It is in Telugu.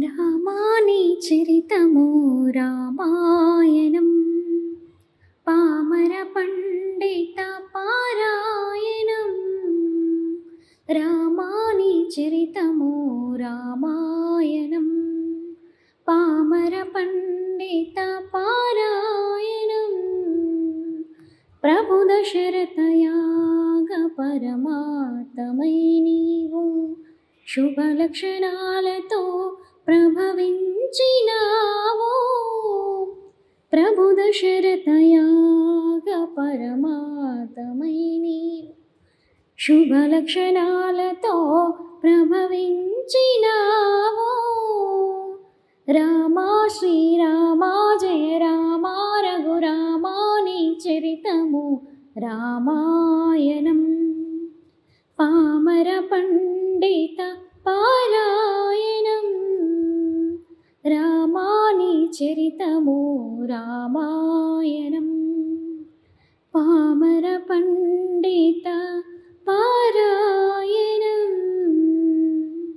రామాని చరితము రామాయణం పామర పండిత పారాయణం. రామాని చరితము రామాయణం పామర పండిత పారాయణం. ప్రభు దశరథయాగ పరమాతమై నీవు శుభ లక్షణాలతో ప్రభవించినావు. ప్రభు దశరథయాగ పరమాతమై నీవు శుభ లక్షణాలతో ప్రభవించినావు. రామా శ్రీరామా జయ రామా రఘురామాని చరితము రామాయణం పామర పండిత పారాయణం. రామాని చరితము రామాయణం పామర పండిత